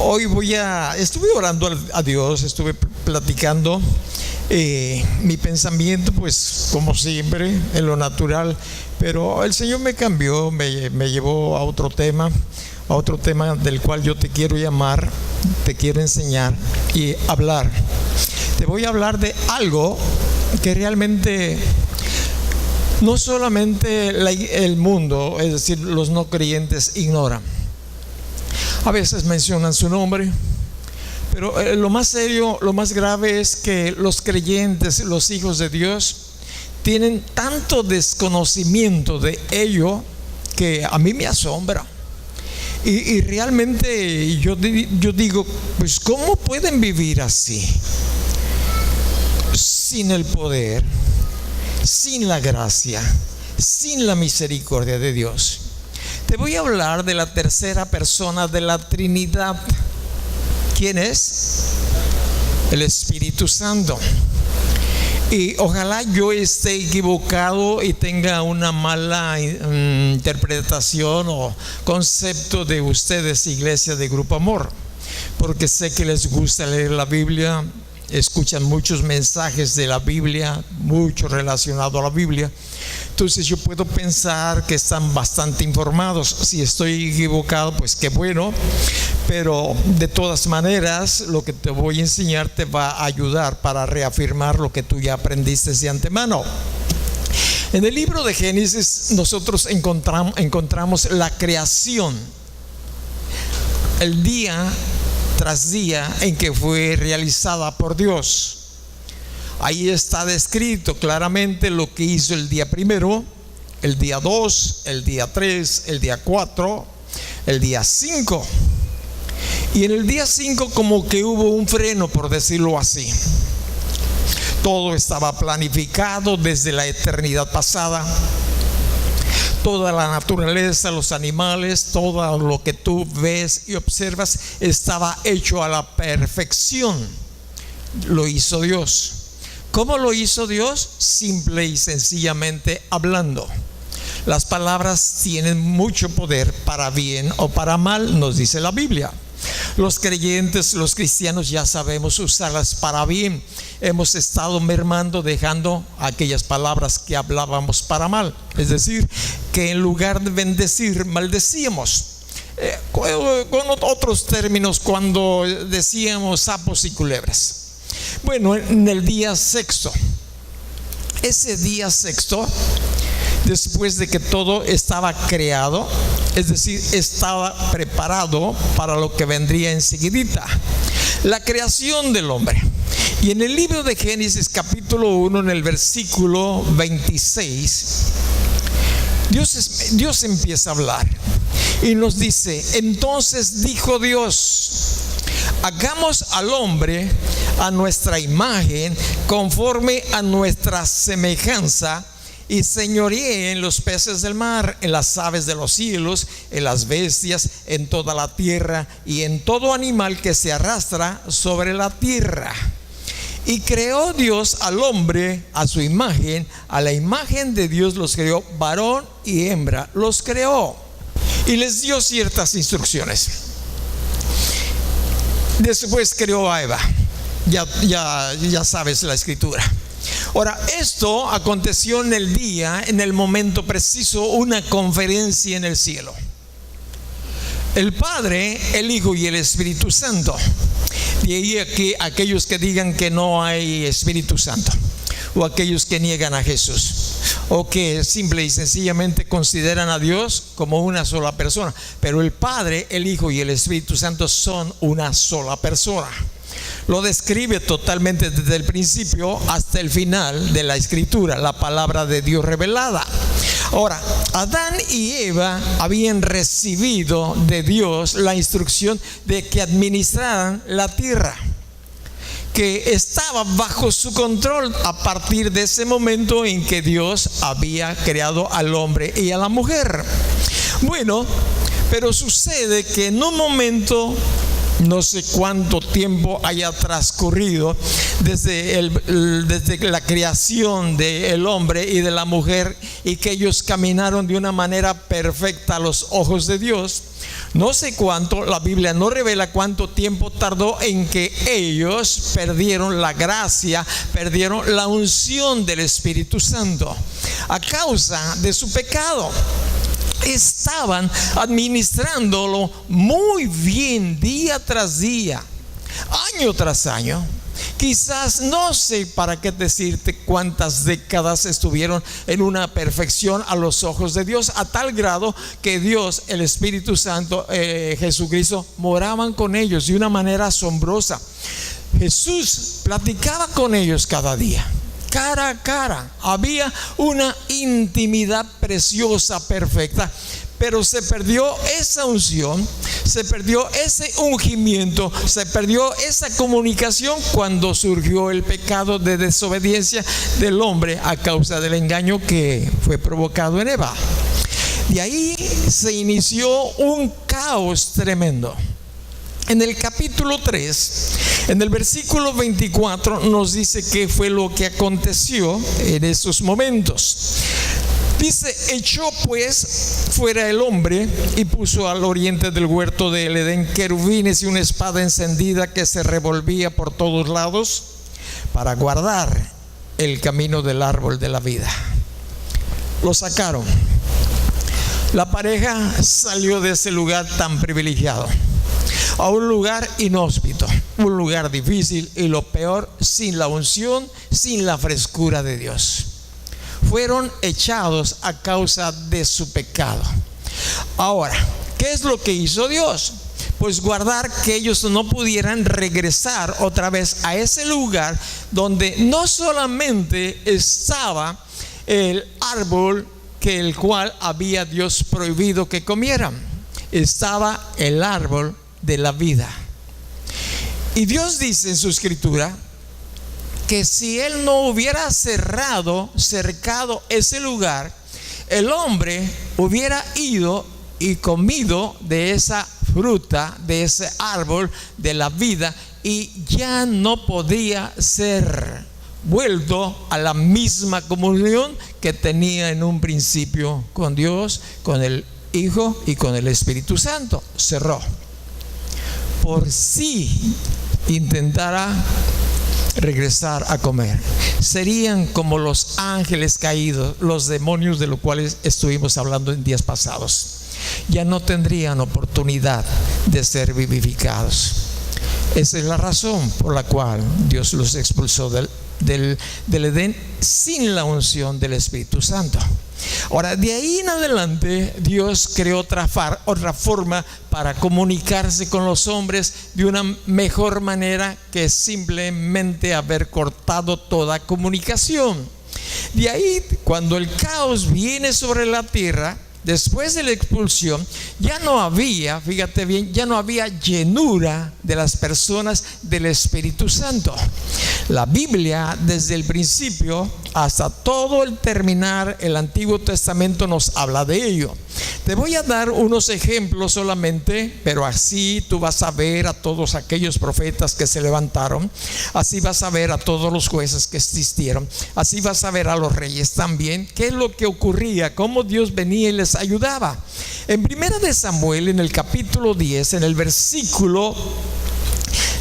Hoy estuve orando a Dios, estuve platicando mi pensamiento, pues como siempre, en lo natural, pero el Señor me cambió, me llevó a otro tema del cual yo te quiero llamar, te quiero enseñar y hablar. Te voy a hablar de algo que realmente no solamente el mundo, es decir, los no creyentes, ignoran. A veces mencionan su nombre, pero lo más serio, lo más grave es que los creyentes, los hijos de Dios, tienen tanto desconocimiento de ello que a mí me asombra. Y realmente yo digo, pues ¿cómo pueden vivir así? Sin el poder, sin la gracia, sin la misericordia de Dios. Te voy a hablar de la tercera persona de la Trinidad. ¿Quién es? El Espíritu Santo. Y ojalá yo esté equivocado y tenga una mala interpretación o concepto de ustedes, Iglesia de Grupo Amor, porque sé que les gusta leer la Biblia, escuchan muchos mensajes de la Biblia, mucho relacionado a la Biblia. Entonces yo puedo pensar que están bastante informados. Si estoy equivocado, pues qué bueno, pero de todas maneras lo que te voy a enseñar te va a ayudar para reafirmar lo que tú ya aprendiste de antemano. En el libro de Génesis nosotros encontramos la creación, el día tras día en que fue realizada por Dios. Ahí está descrito claramente lo que hizo el día primero, el día 2, el día 3, el día 4, el día 5. Y en el día 5 como que hubo un freno, por decirlo así. Todo estaba planificado desde la eternidad pasada. Toda la naturaleza, los animales, todo lo que tú ves y observas estaba hecho a la perfección. Lo hizo Dios. ¿Cómo lo hizo Dios? Simple y sencillamente hablando. Las palabras tienen mucho poder para bien o para mal, nos dice la Biblia. Los creyentes, los cristianos ya sabemos usarlas para bien. Hemos estado mermando, dejando aquellas palabras que hablábamos para mal. Es decir, que en lugar de bendecir, maldecíamos. Con otros términos, cuando decíamos sapos y culebras. Bueno, en el día sexto, ese día sexto, después de que todo estaba creado, es decir, estaba preparado para lo que vendría enseguidita, la creación del hombre. Y en el libro de Génesis capítulo 1, en el versículo 26, Dios empieza a hablar y nos dice: entonces dijo Dios, hagamos al hombre a nuestra imagen, conforme a nuestra semejanza, y señoríe en los peces del mar, en las aves de los cielos, en las bestias, en toda la tierra y en todo animal que se arrastra sobre la tierra. Y creó Dios al hombre a su imagen, a la imagen de Dios los creó, varón y hembra los creó, y les dio ciertas instrucciones. Después creó a Eva. Ya sabes la escritura. Ahora, esto aconteció en el día, en el momento preciso, una conferencia en el cielo. El Padre, el Hijo y el Espíritu Santo. De ahí que aquellos que digan que no hay Espíritu Santo, o aquellos que niegan a Jesús, o que simple y sencillamente consideran a Dios como una sola persona. Pero el Padre, el Hijo y el Espíritu Santo son una sola persona. Lo describe totalmente desde el principio hasta el final de la escritura, la palabra de Dios revelada. Ahora, Adán y Eva habían recibido de Dios la instrucción de que administraran la tierra, que estaba bajo su control a partir de ese momento en que Dios había creado al hombre y a la mujer. Bueno, pero sucede que en un momento No sé cuánto tiempo haya transcurrido desde la creación del hombre y de la mujer, y que ellos caminaron de una manera perfecta a los ojos de Dios. No sé cuánto, la Biblia no revela cuánto tiempo tardó en que ellos perdieron la gracia, perdieron la unción del Espíritu Santo a causa de su pecado. Estaban administrándolo muy bien día tras día, año tras año. Quizás, no sé para qué decirte cuántas décadas estuvieron en una perfección a los ojos de Dios, a tal grado que Dios, el Espíritu Santo, Jesucristo, moraban con ellos de una manera asombrosa. Jesús platicaba con ellos cada día, cara a cara. Había una intimidad preciosa, perfecta. Pero se perdió esa unción, se perdió ese ungimiento, se perdió esa comunicación cuando surgió el pecado de desobediencia del hombre a causa del engaño que fue provocado en Eva. De ahí se inició un caos tremendo. En el capítulo 3, en el versículo 24, nos dice qué fue lo que aconteció en esos momentos. Dice: echó pues fuera el hombre y puso al oriente del huerto del Edén querubines y una espada encendida que se revolvía por todos lados para guardar el camino del árbol de la vida. Lo sacaron. La pareja salió de ese lugar tan privilegiado a un lugar inhóspito, un lugar difícil, y lo peor, sin la unción, sin la frescura de Dios. Fueron echados a causa de su pecado. Ahora, ¿qué es lo que hizo Dios? Pues guardar que ellos no pudieran regresar otra vez a ese lugar donde no solamente estaba el árbol que el cual había Dios prohibido que comieran, estaba el árbol de la vida. Y Dios dice en su escritura que si Él no hubiera cercado ese lugar, el hombre hubiera ido y comido de esa fruta, de ese árbol de la vida, y ya no podía ser vuelto a la misma comunión que tenía en un principio con Dios, con el Hijo y con el Espíritu Santo. Cerró. Por si intentara regresar a comer, serían como los ángeles caídos, los demonios de los cuales estuvimos hablando en días pasados. Ya no tendrían oportunidad de ser vivificados. Esa es la razón por la cual Dios los expulsó del Edén sin la unción del Espíritu Santo. Ahora, de ahí en adelante, Dios creó otra forma para comunicarse con los hombres de una mejor manera que simplemente haber cortado toda comunicación. De ahí, cuando el caos viene sobre la tierra, después de la expulsión, ya no había, fíjate bien, ya no había llenura de las personas del Espíritu Santo. La Biblia, desde el principio hasta todo el terminar el Antiguo Testamento, nos habla de ello. Te voy a dar unos ejemplos solamente, pero así tú vas a ver a todos aquellos profetas que se levantaron, así vas a ver a todos los jueces que existieron, así vas a ver a los reyes también, qué es lo que ocurría, cómo Dios venía y les ayudaba. En 1 de Samuel, en el capítulo 10, en el versículo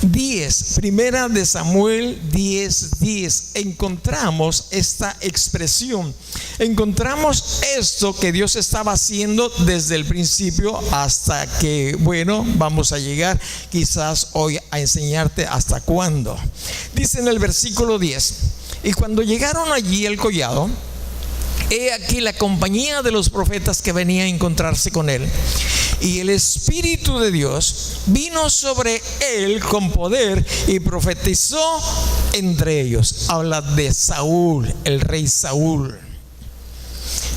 10, 1 de Samuel 10:10, encontramos esta expresión, encontramos esto que Dios estaba haciendo desde el principio hasta que, bueno, vamos a llegar quizás hoy a enseñarte hasta cuándo. Dice en el versículo 10: y cuando llegaron allí al collado, he aquí la compañía de los profetas que venía a encontrarse con él, y el Espíritu de Dios vino sobre él con poder y profetizó entre ellos. Habla de Saúl, el rey Saúl.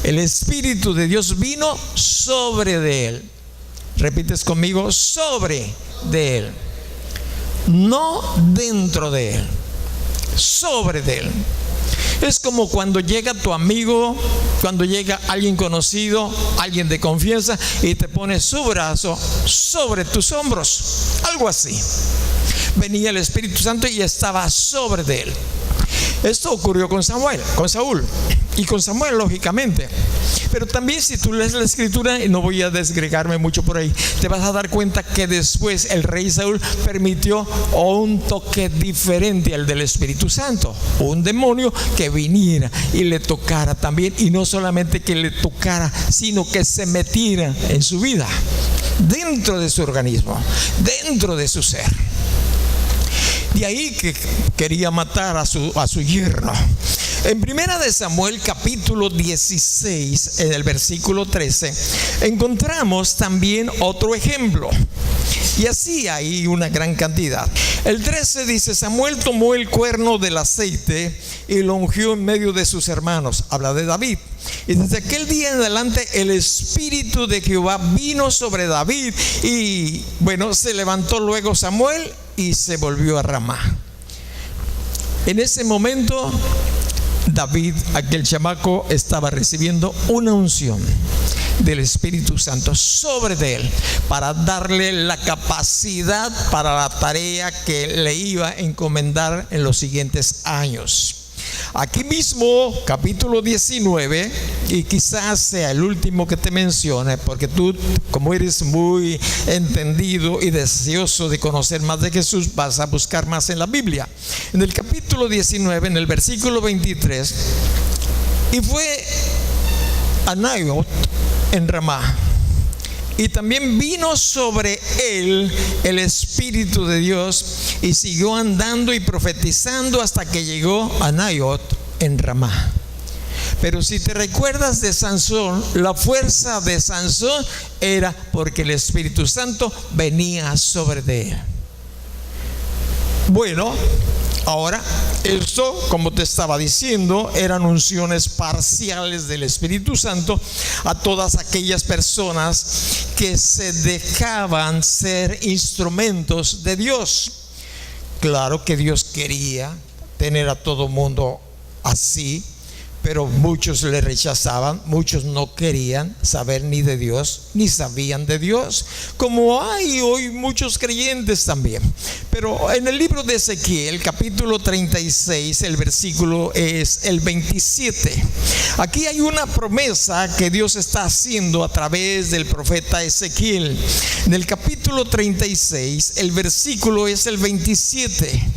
El Espíritu de Dios vino sobre de él. Repites conmigo: sobre de él, no dentro de él, sobre de él. Es como cuando llega tu amigo, cuando llega alguien conocido, alguien de confianza, y te pone su brazo sobre tus hombros, algo así. Venía el Espíritu Santo y estaba sobre de él. Esto ocurrió con Saúl, y con Samuel, lógicamente. Pero también, si tú lees la escritura, y no voy a desgregarme mucho por ahí, te vas a dar cuenta que después el rey Saúl permitió un toque diferente al del Espíritu Santo, un demonio que viniera y le tocara también, y no solamente que le tocara, sino que se metiera en su vida, dentro de su organismo, dentro de su ser. De ahí que quería matar a su yerno. En Primera de Samuel, capítulo 16, en el versículo 13, encontramos también otro ejemplo. Y así hay una gran cantidad. El 13 dice: Samuel tomó el cuerno del aceite y lo ungió en medio de sus hermanos. Habla de David. Y desde aquel día en adelante el Espíritu de Jehová vino sobre David. Y bueno, se levantó luego Samuel y se volvió a Ramá. En ese momento David, aquel chamaco, estaba recibiendo una unción del Espíritu Santo sobre de él, para darle la capacidad para la tarea que le iba a encomendar en los siguientes años. Aquí mismo, capítulo 19, y quizás sea el último que te mencione, porque tú, como eres muy entendido y deseoso de conocer más de Jesús, vas a buscar más en la Biblia. En el capítulo 19, en el versículo 23, y fue a Naiot en Ramá, y también vino sobre él el Espíritu de Dios, y siguió andando y profetizando hasta que llegó a Naiot en Ramá. Pero si te recuerdas de Sansón, la fuerza de Sansón era porque el Espíritu Santo venía sobre de él. Bueno, ahora, esto, como te estaba diciendo, eran unciones parciales del Espíritu Santo a todas aquellas personas que se dejaban ser instrumentos de Dios. Claro que Dios quería tener a todo mundo así, pero muchos le rechazaban, muchos no querían saber ni de Dios, ni sabían de Dios, como hay hoy muchos creyentes también. Pero en el libro de Ezequiel, capítulo 36, el versículo es el 27. Aquí hay una promesa que Dios está haciendo a través del profeta Ezequiel. En el capítulo 36, el versículo es el 27.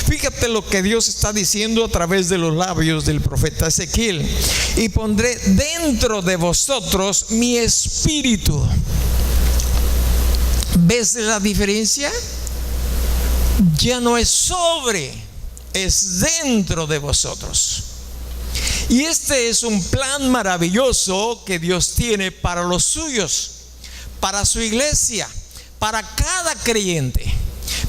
Fíjate lo que Dios está diciendo a través de los labios del profeta Ezequiel: y pondré dentro de vosotros mi espíritu. ¿Ves la diferencia? Ya no es sobre, es dentro de vosotros. Y este es un plan maravilloso que Dios tiene para los suyos, para su iglesia, para cada creyente.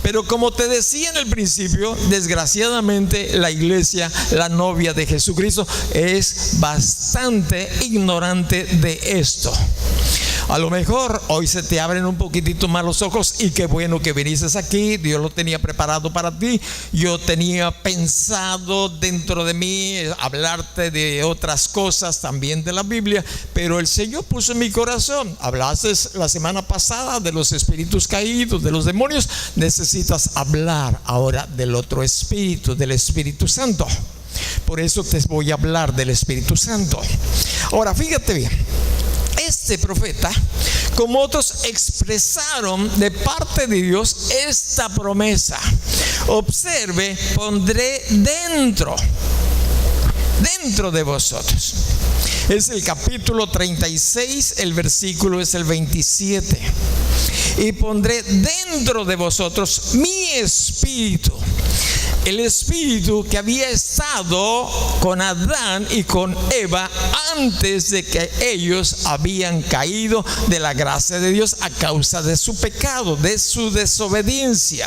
Pero como te decía en el principio, desgraciadamente la iglesia, la novia de Jesucristo, es bastante ignorante de esto. A lo mejor hoy se te abren un poquitito más los ojos, y qué bueno que viniste aquí. Dios lo tenía preparado para ti. Yo tenía pensado dentro de mí hablarte de otras cosas también de la Biblia, pero el Señor puso en mi corazón. Hablaste la semana pasada de los espíritus caídos, de los demonios. Necesitas hablar ahora del otro espíritu, del Espíritu Santo. Por eso te voy a hablar del Espíritu Santo. Ahora fíjate bien, este profeta, como otros, expresaron de parte de Dios esta promesa. Observe: pondré dentro de vosotros. Es el capítulo 36, el versículo es el 27. Y pondré dentro de vosotros mi espíritu. El espíritu que había estado con Adán y con Eva antes de que ellos habían caído de la gracia de Dios a causa de su pecado, de su desobediencia.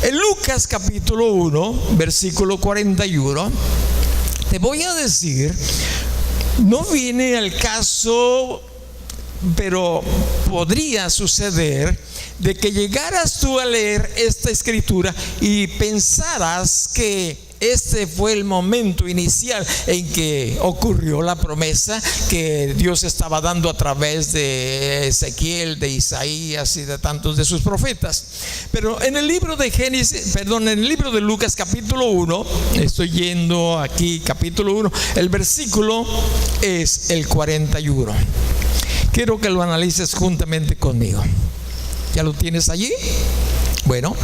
En Lucas capítulo 1, versículo 41, te voy a decir, no viene al caso pero podría suceder de que llegaras tú a leer esta escritura y pensaras que este fue el momento inicial en que ocurrió la promesa que Dios estaba dando a través de Ezequiel, de Isaías y de tantos de sus profetas. Pero en el libro de en el libro de Lucas capítulo 1, estoy yendo aquí capítulo 1, el versículo es el 41. Quiero que lo analices juntamente conmigo. ¿Ya lo tienes allí? Bueno,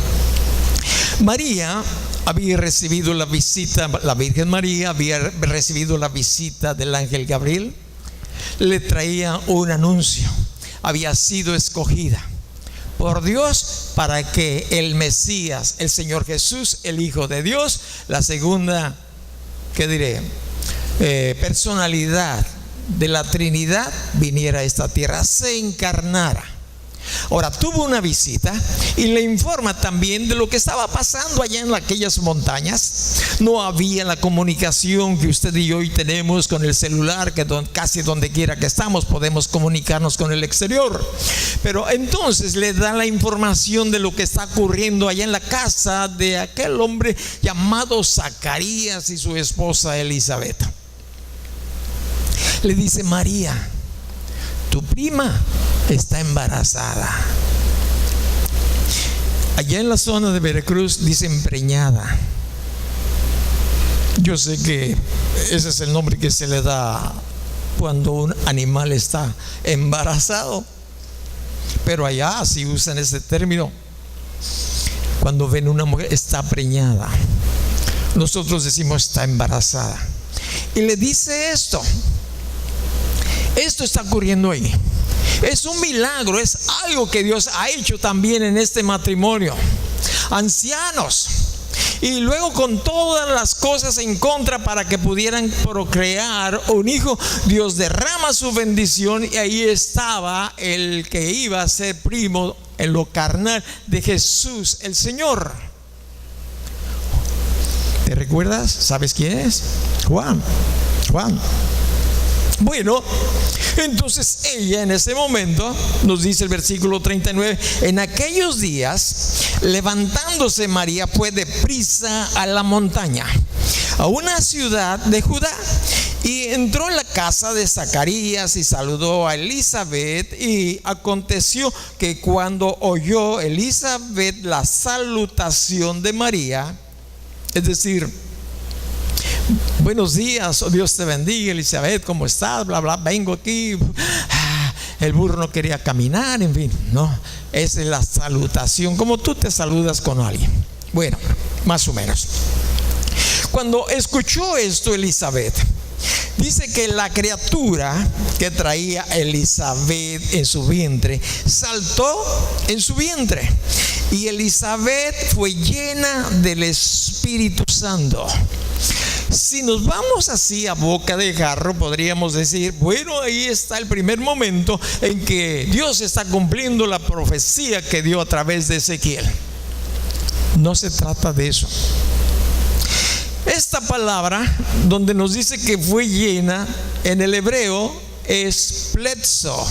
María había recibido la visita, la Virgen María había recibido la visita del ángel Gabriel. Le traía un anuncio: había sido escogida por Dios para que el Mesías, el Señor Jesús, el Hijo de Dios, la segunda, personalidad de la Trinidad, viniera a esta tierra, se encarnara. Ahora, tuvo una visita y le informa también de lo que estaba pasando allá en aquellas montañas. No había la comunicación que usted y yo hoy tenemos con el celular, que casi donde quiera que estamos podemos comunicarnos con el exterior. Pero entonces le da la información de lo que está ocurriendo allá en la casa de aquel hombre llamado Zacarías y su esposa Elizabeth. Le dice: María, tu prima está embarazada. Allá en la zona de Veracruz dicen preñada. Yo sé que ese es el nombre que se le da cuando un animal está embarazado, pero allá sí usan ese término cuando ven una mujer está preñada. Nosotros decimos está embarazada. Y le dice esto está ocurriendo ahí. Es un milagro, es algo que Dios ha hecho también en este matrimonio. Ancianos, y luego con todas las cosas en contra para que pudieran procrear un hijo, Dios derrama su bendición y ahí estaba el que iba a ser primo en lo carnal de Jesús el Señor. ¿Te recuerdas? ¿Sabes quién es? Juan. Bueno, entonces ella en ese momento, nos dice el versículo 39, en aquellos días, levantándose María fue deprisa a la montaña, a una ciudad de Judá, y entró en la casa de Zacarías y saludó a Elizabeth. Y aconteció que cuando oyó Elizabeth la salutación de María, es decir, buenos días, oh Dios te bendiga, Elizabeth, ¿cómo estás? Bla, bla, vengo aquí. El burro no quería caminar, en fin, no. Esa es la salutación, como tú te saludas con alguien. Bueno, más o menos. Cuando escuchó esto Elizabeth, dice que la criatura que traía Elizabeth en su vientre saltó en su vientre, y Elizabeth fue llena del Espíritu Santo. Si nos vamos así a boca de jarro, podríamos decir, bueno, ahí está el primer momento en que Dios está cumpliendo la profecía que dio a través de Ezequiel. No se trata de eso. Esta palabra, donde nos dice que fue llena, en el hebreo es pletzo,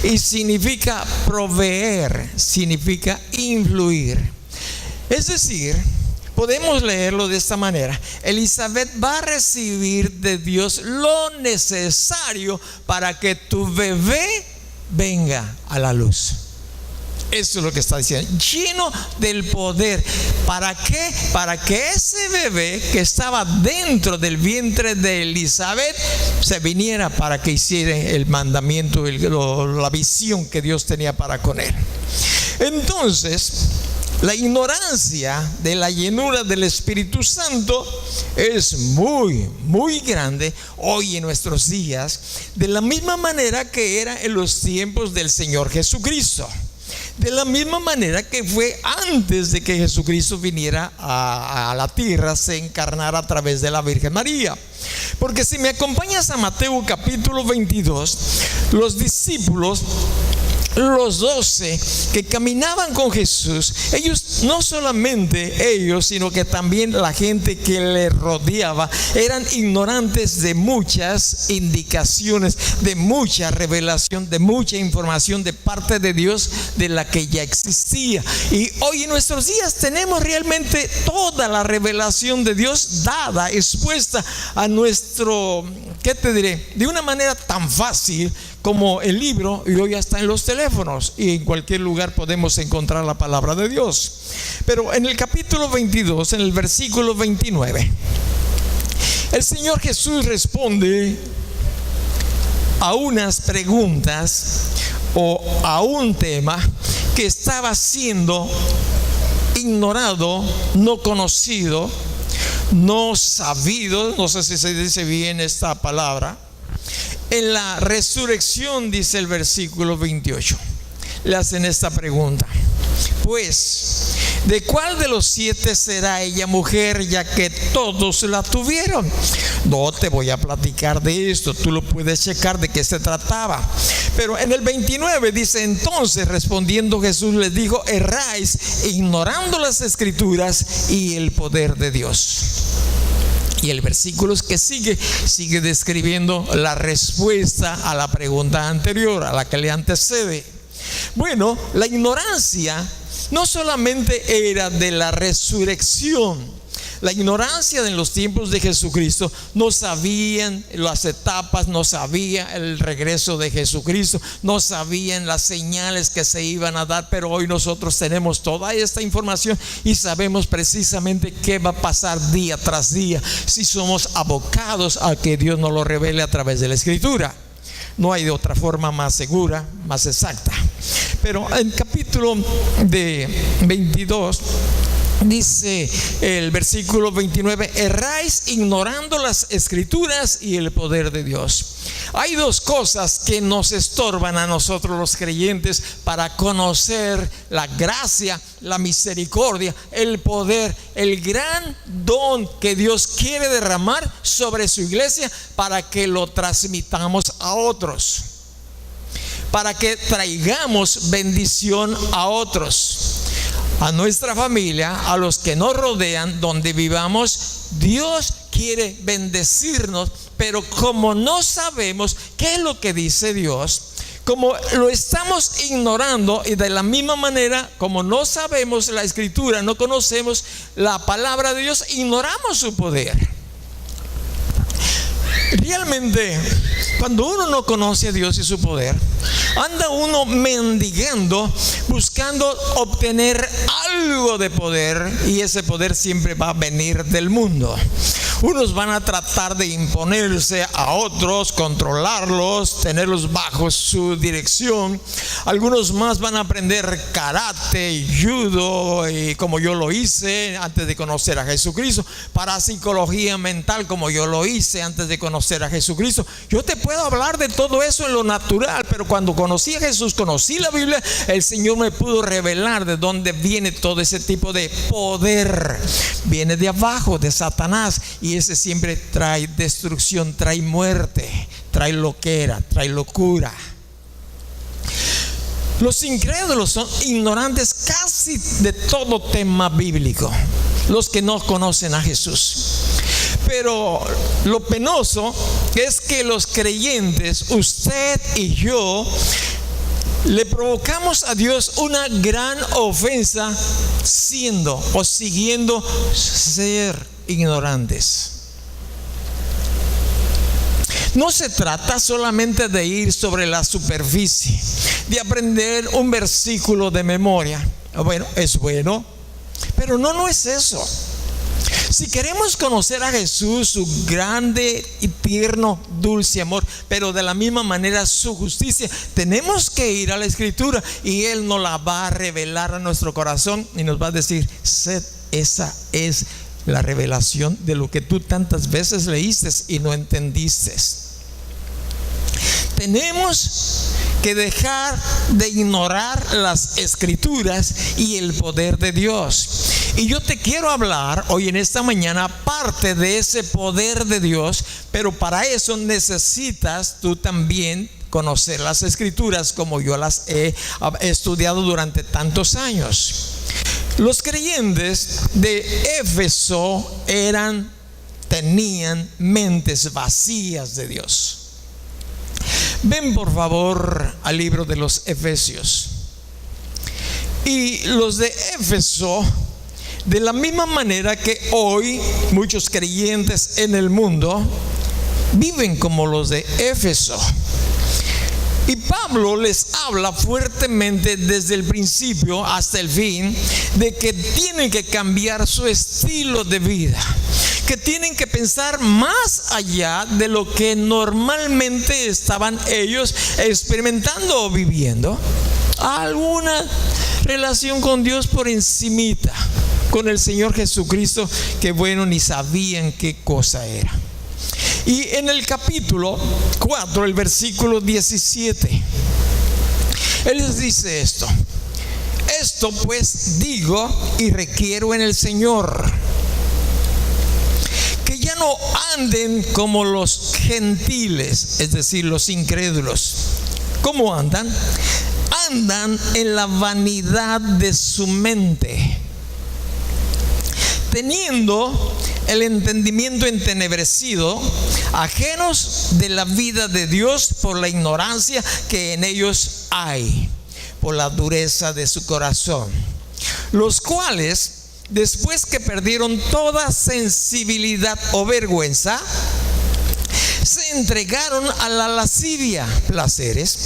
y significa proveer, significa influir. Es decir, podemos leerlo de esta manera: Elizabeth va a recibir de Dios lo necesario para que tu bebé venga a la luz. Eso es lo que está diciendo, lleno del poder. ¿Para qué? Para que ese bebé que estaba dentro del vientre de Elizabeth se viniera para que hiciera el mandamiento, la visión que Dios tenía para con él. Entonces, la ignorancia de la llenura del Espíritu Santo es muy, muy grande hoy en nuestros días, de la misma manera que era en los tiempos del Señor Jesucristo. De la misma manera que fue antes de que Jesucristo viniera a la tierra, se encarnara a través de la Virgen María. Porque si me acompañas a Mateo capítulo 22, los discípulos los 12 que caminaban con Jesús, ellos, no solamente ellos, sino que también la gente que le rodeaba, eran ignorantes de muchas indicaciones, de mucha revelación, de mucha información de parte de Dios, de la que ya existía. Y hoy en nuestros días tenemos realmente toda la revelación de Dios dada, expuesta a nuestro, ¿qué te diré?, de una manera tan fácil como el libro, y hoy ya está en los teléfonos y en cualquier lugar podemos encontrar la palabra de Dios. Pero en el capítulo 22, en el versículo 29, el Señor Jesús responde a unas preguntas o a un tema que estaba siendo ignorado, no conocido, no sabido, no sé si se dice bien esta palabra. En la resurrección, dice el versículo 28, le hacen esta pregunta: pues, ¿de cuál de los 7 será ella mujer, ya que todos la tuvieron? No te voy a platicar de esto, tú lo puedes checar de qué se trataba. Pero en el 29 dice: entonces respondiendo Jesús les dijo: erráis ignorando las escrituras y el poder de Dios. Y el versículo que sigue describiendo la respuesta a la pregunta anterior, a la que le antecede. Bueno, la ignorancia no solamente era de la resurrección. La ignorancia en los tiempos de Jesucristo, no sabían las etapas, no sabía el regreso de Jesucristo, no sabían las señales que se iban a dar, pero hoy nosotros tenemos toda esta información y sabemos precisamente qué va a pasar día tras día si somos abocados a que Dios nos lo revele a través de la Escritura. No hay de otra forma más segura, más exacta. Pero en el capítulo de 22 dice el versículo 29: erráis ignorando las escrituras y el poder de Dios. Hay dos cosas que nos estorban a nosotros los creyentes para conocer la gracia, la misericordia, el poder, el gran don que Dios quiere derramar sobre su iglesia para que lo transmitamos a otros, para que traigamos bendición a otros, a nuestra familia, a los que nos rodean, donde vivamos. Dios quiere bendecirnos, pero como no sabemos qué es lo que dice Dios, como lo estamos ignorando, y de la misma manera como no sabemos la Escritura, no conocemos la palabra de Dios, ignoramos su poder. Realmente, cuando uno no conoce a Dios y su poder, anda uno mendigando, buscando obtener algo de poder, y ese poder siempre va a venir del mundo. Unos van a tratar de imponerse a otros, controlarlos, tenerlos bajo su dirección. Algunos más van a aprender karate y judo, y como yo lo hice antes de conocer a Jesucristo, parapsicología mental, como yo lo hice antes de conocer a Jesucristo. Yo te puedo hablar de todo eso en lo natural, pero cuando conocí a Jesús, conocí la Biblia, el Señor me pudo revelar de dónde viene todo ese tipo de poder. Viene de abajo, de Satanás, y ese siempre trae destrucción, trae muerte, trae loquera, trae locura. Los incrédulos son ignorantes casi de todo tema bíblico, los que no conocen a Jesús. Pero lo penoso es que los creyentes, usted y yo, le provocamos a Dios una gran ofensa siendo o siguiendo ser ignorantes. No se trata solamente de ir sobre la superficie, de aprender un versículo de memoria. Bueno, es bueno, pero no es eso. Si queremos conocer a Jesús, su grande y tierno, dulce amor, pero de la misma manera su justicia, tenemos que ir a la Escritura, y Él nos la va a revelar a nuestro corazón y nos va a decir: esa es la revelación de lo que tú tantas veces leíste y no entendiste. Tenemos que dejar de ignorar las Escrituras y el poder de Dios. Y yo te quiero hablar hoy en esta mañana parte de ese poder de Dios, pero para eso necesitas tú también conocer las Escrituras como yo las he estudiado durante tantos años. Los creyentes de Éfeso tenían mentes vacías de Dios. Ven por favor al libro de los Efesios. Y los de Éfeso, de la misma manera que hoy muchos creyentes en el mundo viven como los de Éfeso. Y Pablo les habla fuertemente desde el principio hasta el fin de que tienen que cambiar su estilo de vida, que tienen que pensar más allá de lo que normalmente estaban ellos experimentando o viviendo. Alguna relación con Dios por encimita, con el Señor Jesucristo, que bueno, ni sabían qué cosa era. Y en el capítulo 4, el versículo 17, Él les dice esto: esto pues digo y requiero en el Señor, que ya no anden como los gentiles, es decir, los incrédulos. ¿Cómo andan? Andan en la vanidad de su mente, teniendo el entendimiento entenebrecido, ajenos de la vida de Dios por la ignorancia que en ellos hay, por la dureza de su corazón, los cuales, después que perdieron toda sensibilidad o vergüenza, se entregaron a la lascivia, placeres,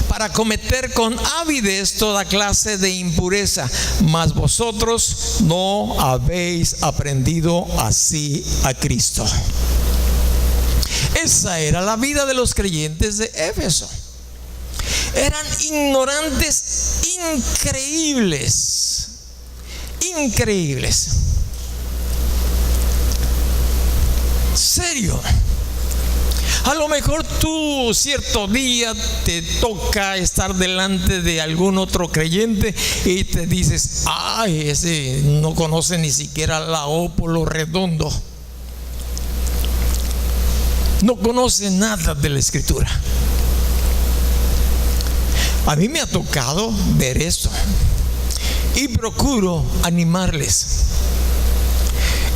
para cometer con avidez toda clase de impureza. Mas vosotros no habéis aprendido así a Cristo. Esa era la vida de los creyentes de Éfeso. Eran ignorantes increíbles. Serio. A lo mejor tú cierto día te toca estar delante de algún otro creyente y te dices: ay, ese no conoce ni siquiera la O por lo redondo, no conoce nada de la Escritura. A mí me ha tocado ver esto y procuro animarles.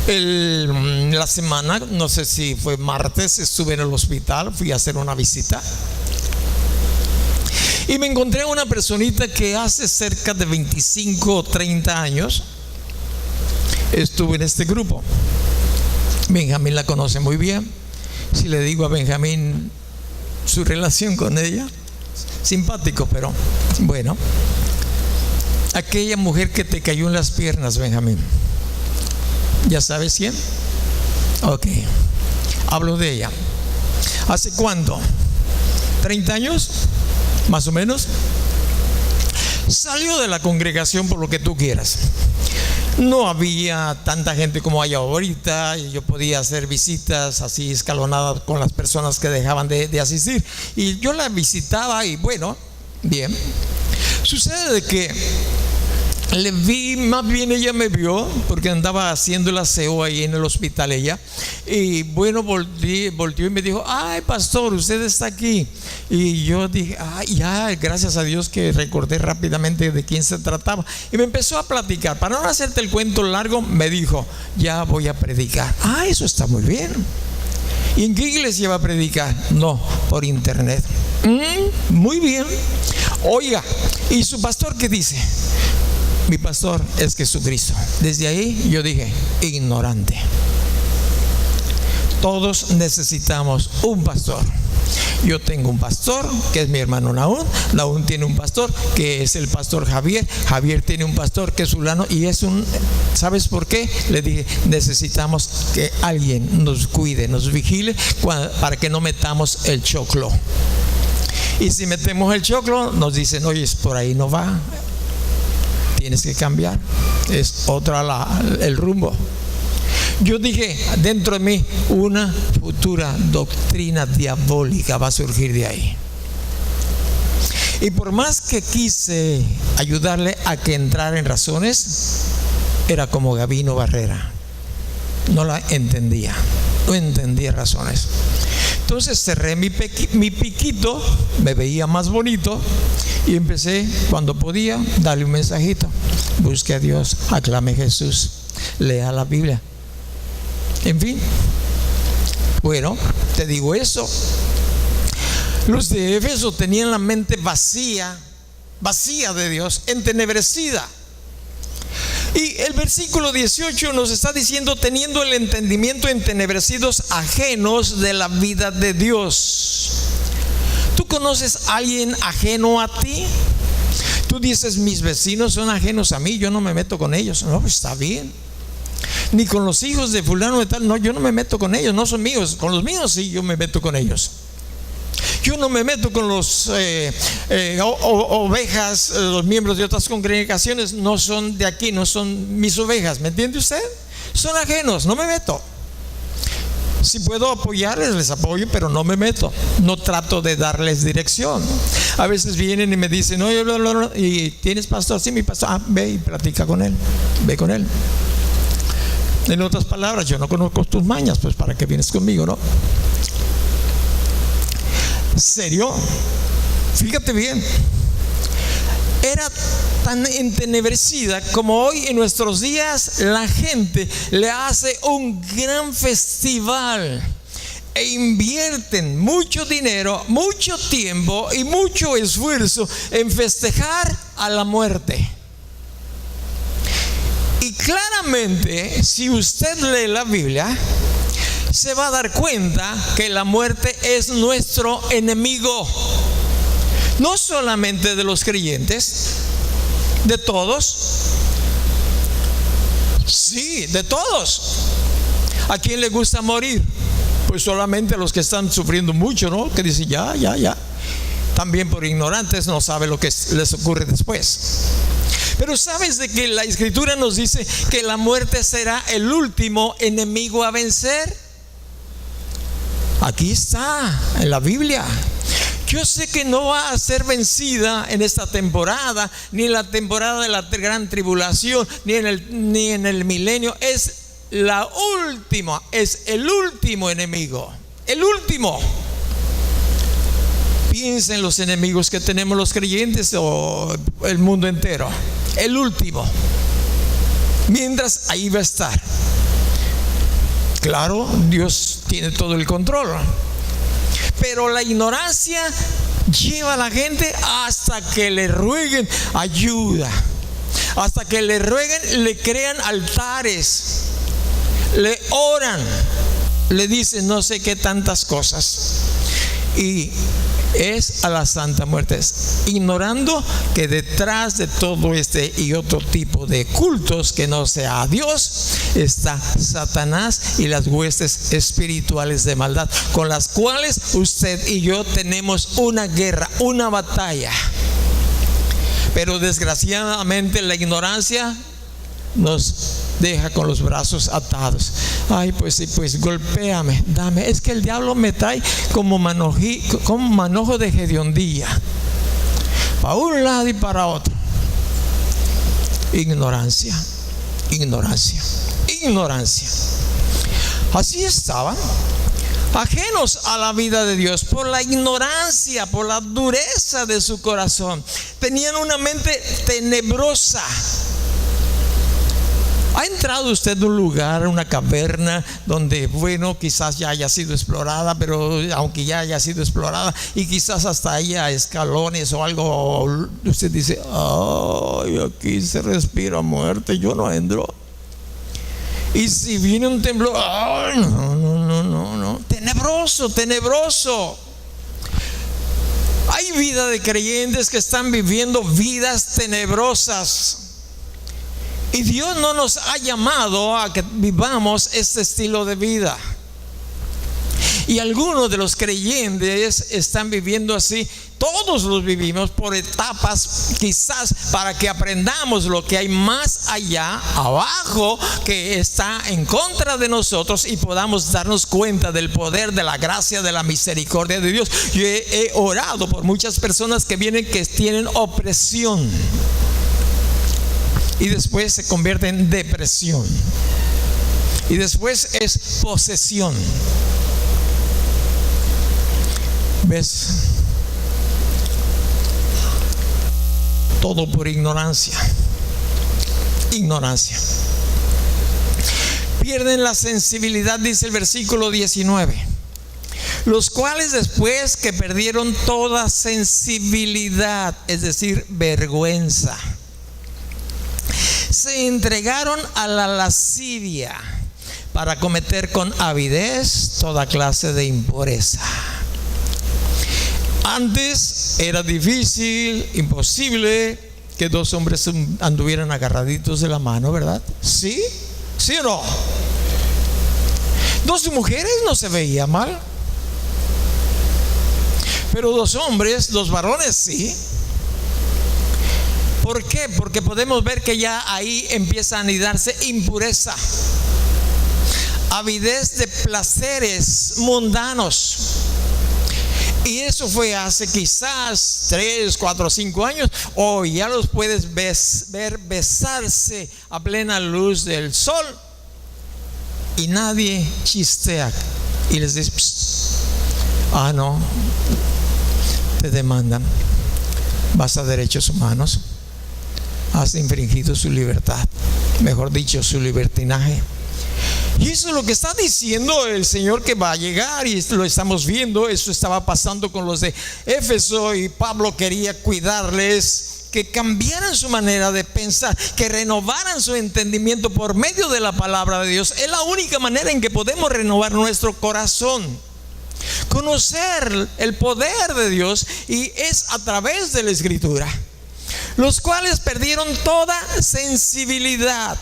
La semana, no sé si fue martes, estuve en el hospital, fui a hacer una visita y me encontré a una personita que hace cerca de 25 o 30 años estuvo en este grupo. Benjamín la conoce muy bien. Si le digo a Benjamín su relación con ella, simpático, pero bueno. Aquella mujer que te cayó en las piernas, Benjamín, ¿ya sabes quién? Ok, hablo de ella. ¿Hace cuánto? ¿30 años? Más o menos. Salió de la congregación por lo que tú quieras. No había tanta gente como hay ahorita, y yo podía hacer visitas así escalonadas con las personas que dejaban de asistir. Y yo la visitaba y bueno, bien. Sucede de que le vi, más bien ella me vio porque andaba haciendo el aseo ahí en el hospital ella, y bueno, volteó y me dijo: ay, pastor, usted está aquí. Y yo dije: ay, ya, gracias a Dios que recordé rápidamente de quién se trataba, y me empezó a platicar. Para no hacerte el cuento largo, me dijo: ya voy a predicar. Ah, eso está muy bien. ¿Y en qué iglesia va a predicar? No, por internet. Muy bien. Oiga, ¿y su pastor qué dice? Mi pastor es Jesucristo. Desde ahí yo dije: ignorante. Todos necesitamos un pastor. Yo tengo un pastor que es mi hermano Nahum. Nahum tiene un pastor que es el pastor Javier. Javier tiene un pastor que es fulano, y es un... ¿Sabes por qué? Le dije: necesitamos que alguien nos cuide, nos vigile para que no metamos el choclo. Y si metemos el choclo, nos dicen: oye, por ahí no va, tienes que cambiar, es otra el rumbo. Yo dije dentro de mí: una futura doctrina diabólica va a surgir de ahí. Y por más que quise ayudarle a que entrara en razones, era como Gabino Barrera, no la entendía, no entendía razones. Entonces cerré mi piquito, me veía más bonito y empecé, cuando podía, darle un mensajito. Busque a Dios, aclame a Jesús, lea la Biblia. En fin, bueno, te digo eso. Los de Éfeso tenían la mente vacía de Dios, entenebrecida. Y el versículo 18 nos está diciendo: teniendo el entendimiento entenebrecidos, ajenos de la vida de Dios. ¿Tú conoces a alguien ajeno a ti? Tú dices: mis vecinos son ajenos a mí, yo no me meto con ellos. No, pues está bien. Ni con los hijos de fulano de tal, no, yo no me meto con ellos, no son míos. Con los míos sí, yo me meto con ellos. Yo no me meto con los ovejas, los miembros de otras congregaciones, no son de aquí, no son mis ovejas, ¿me entiende usted? Son ajenos, no me meto. Si puedo apoyarles, les apoyo, pero no me meto. No trato de darles dirección. A veces vienen y me dicen: oye, ¿y tienes pastor? Sí, mi pastor. Ve y platica con él, ve con él. En otras palabras, yo no conozco tus mañas, pues ¿para qué vienes conmigo, no? ¿Serio? Fíjate bien. Era tan entenebrecida como hoy en nuestros días la gente le hace un gran festival e invierten mucho dinero, mucho tiempo y mucho esfuerzo en festejar a la muerte. Y claramente, si usted lee la Biblia, se va a dar cuenta que la muerte es nuestro enemigo. No solamente de los creyentes, de todos. Sí, de todos. ¿A quién le gusta morir? Pues solamente a los que están sufriendo mucho, ¿no? Que dicen: ya. También por ignorantes, no sabe lo que les ocurre después. Pero ¿sabes de que la Escritura nos dice que la muerte será el último enemigo a vencer? Aquí está, en la Biblia. Yo sé que no va a ser vencida en esta temporada, ni en la temporada de la gran tribulación, ni en el milenio. Es la última, es el último enemigo, el último. Piensa en los enemigos que tenemos los creyentes o el mundo entero. El último. Mientras, ahí va a estar. Claro, Dios tiene todo el control, pero la ignorancia lleva a la gente hasta que le rueguen ayuda, hasta que le rueguen, le crean altares, le oran, le dicen no sé qué tantas cosas, y es a la santa muerte, ignorando que detrás de todo este y otro tipo de cultos que no sea a Dios está Satanás y las huestes espirituales de maldad, con las cuales usted y yo tenemos una guerra, una batalla. Pero desgraciadamente la ignorancia nos deja con los brazos atados. Ay, pues sí, pues golpéame, dame. Es que el diablo me trae como manojo de hediondía, para un lado y para otro. Ignorancia. Así estaban, ajenos a la vida de Dios por la ignorancia, por la dureza de su corazón. Tenían una mente tenebrosa. ¿Ha entrado usted a un lugar, una caverna, donde, bueno, quizás ya haya sido explorada, pero aunque ya haya sido explorada y quizás hasta haya escalones o algo, usted dice: ay, aquí se respira muerte, yo no entro? Y si viene un temblor, ay, no, tenebroso. Hay vida de creyentes que están viviendo vidas tenebrosas. Y Dios no nos ha llamado a que vivamos este estilo de vida. Y algunos de los creyentes están viviendo así. Todos los vivimos por etapas, quizás para que aprendamos lo que hay más allá, abajo, que está en contra de nosotros, y podamos darnos cuenta del poder, de la gracia, de la misericordia de Dios. Yo he orado por muchas personas que vienen, que tienen opresión, y después se convierte en depresión, y después es posesión. ¿Ves? Todo por ignorancia. Ignorancia. Pierden la sensibilidad, dice el versículo 19. Los cuales después que perdieron toda sensibilidad, es decir, vergüenza, se entregaron a la lascivia para cometer con avidez toda clase de impureza. Antes era difícil, imposible que dos hombres anduvieran agarraditos de la mano, ¿verdad? ¿Sí? ¿Sí o no? Dos mujeres no se veía mal, pero dos hombres, dos varones sí. ¿Por qué? Porque podemos ver que ya ahí empieza a anidarse impureza, avidez de placeres mundanos. Y eso fue hace quizás 3, 4, 5 años. Hoy ya los puedes ver besarse a plena luz del sol y nadie chistea y les dice: ah, no, te demandan, vas a derechos humanos, has infringido su libertad, mejor dicho, su libertinaje. Y eso es lo que está diciendo el Señor, que va a llegar, y lo estamos viendo. Eso estaba pasando con los de Éfeso, y Pablo quería cuidarles, que cambiaran su manera de pensar, que renovaran su entendimiento por medio de la palabra de Dios. Es la única manera en que podemos renovar nuestro corazón, conocer el poder de Dios, y es a través de la Escritura. Los cuales perdieron toda sensibilidad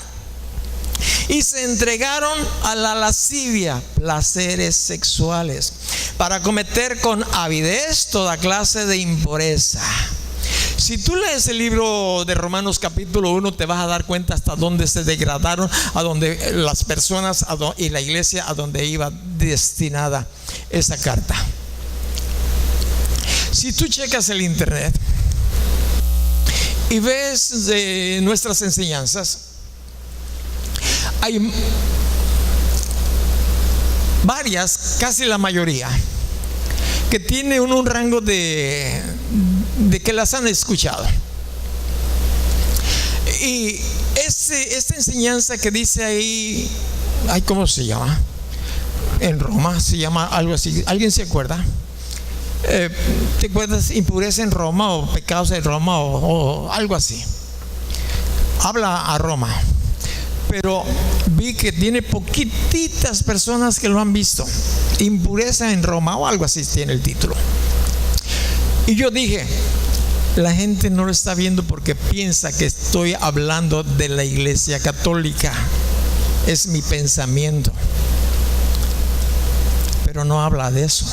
y se entregaron a la lascivia, placeres sexuales, para cometer con avidez toda clase de impureza. Si tú lees el libro de Romanos capítulo 1, te vas a dar cuenta hasta dónde se degradaron, a donde las personas y la iglesia, a donde iba destinada esa carta. Si tú checas el internet y ves de nuestras enseñanzas, hay varias, casi la mayoría, que tiene un rango de que las han escuchado. Y esta enseñanza que dice ahí, ¿cómo se llama? En Roma se llama algo así. ¿Alguien se acuerda? ¿Te acuerdas? Impureza en Roma, o pecados en Roma, o algo así. Habla a Roma. Pero vi que tiene poquititas personas que lo han visto. Impureza en Roma, o algo así tiene el título. Y yo dije: la gente no lo está viendo porque piensa que estoy hablando de la Iglesia Católica. Es mi pensamiento. Pero no habla de eso.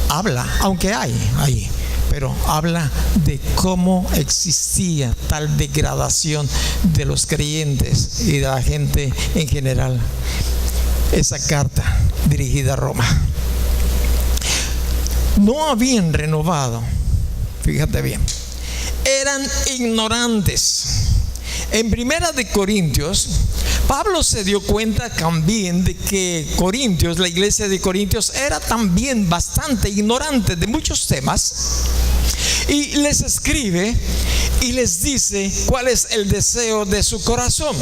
Habla, aunque hay ahí, pero habla de cómo existía tal degradación de los creyentes y de la gente en general. Esa carta dirigida a Roma. No habían renovado, fíjate bien, eran ignorantes. En Primera de Corintios, Pablo se dio cuenta también de que Corintios, la iglesia de Corintios, era también bastante ignorante de muchos temas, y les escribe y les dice cuál es el deseo de su corazón.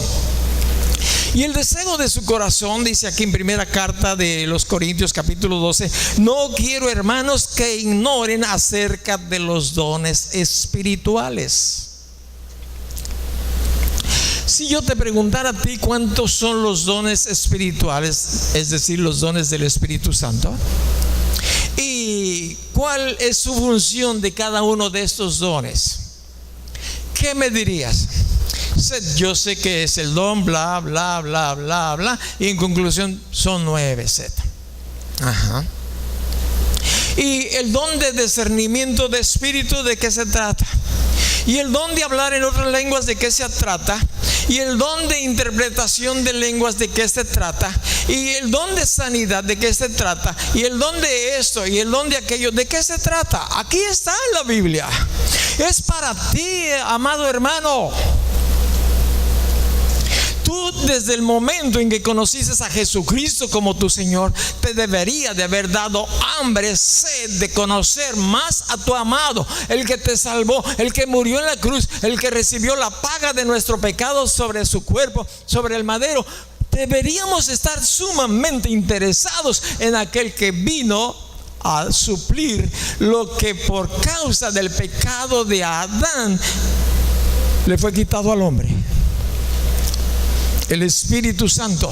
Y el deseo de su corazón, dice aquí en primera carta de los Corintios capítulo 12: no quiero, hermanos, que ignoren acerca de los dones espirituales. Si yo te preguntara a ti cuántos son los dones espirituales, es decir, los dones del Espíritu Santo, y cuál es su función de cada uno de estos dones, ¿qué me dirías? Yo sé que es el don, bla, bla, bla, bla, bla, y en conclusión son 9, Z. Ajá. Y el don de discernimiento de espíritu, ¿de qué se trata? Y el don de hablar en otras lenguas, ¿de qué se trata? Y el don de interpretación de lenguas, ¿de qué se trata? Y el don de sanidad, ¿de qué se trata? Y el don de esto y el don de aquello, ¿de qué se trata? Aquí está en la Biblia. Es para ti, amado hermano. Tú Tú, desde el momento en que conociste a Jesucristo como tu Señor, te debería de haber dado hambre, sed de conocer más a tu amado, el que te salvó, el que murió en la cruz, el que recibió la paga de nuestro pecado sobre su cuerpo, sobre el madero. Deberíamos estar sumamente interesados en aquel que vino a suplir lo que por causa del pecado de Adán le fue quitado al hombre. El Espíritu Santo.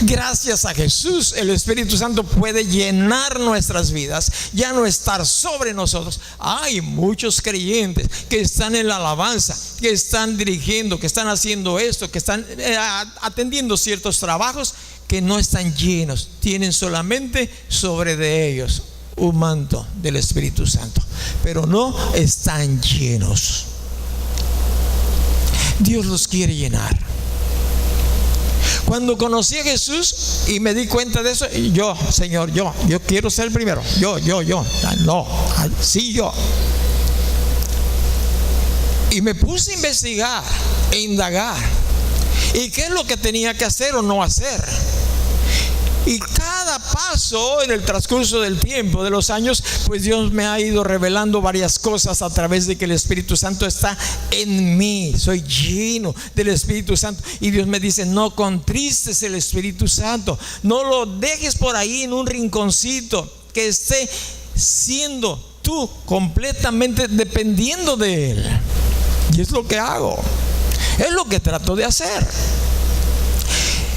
Gracias a Jesús, el Espíritu Santo puede llenar nuestras vidas, ya no estar sobre nosotros. Hay muchos creyentes que están en la alabanza, que están dirigiendo, que están haciendo esto, que están atendiendo ciertos trabajos, que no están llenos, tienen solamente sobre de ellos un manto del Espíritu Santo, pero no están llenos. Dios los quiere llenar. Cuando conocí a Jesús y me di cuenta de eso, y yo, Señor, yo quiero ser el primero. Yo. No, sí, yo. Y me puse a investigar e indagar. ¿Y qué es lo que tenía que hacer o no hacer? Y cada paso en el transcurso del tiempo, de los años, pues Dios me ha ido revelando varias cosas a través de que el Espíritu Santo está en mí. Soy lleno del Espíritu Santo. Y Dios me dice: no contristes el Espíritu Santo, no lo dejes por ahí en un rinconcito, que esté siendo tú completamente dependiendo de Él. Y es lo que hago, es lo que trato de hacer.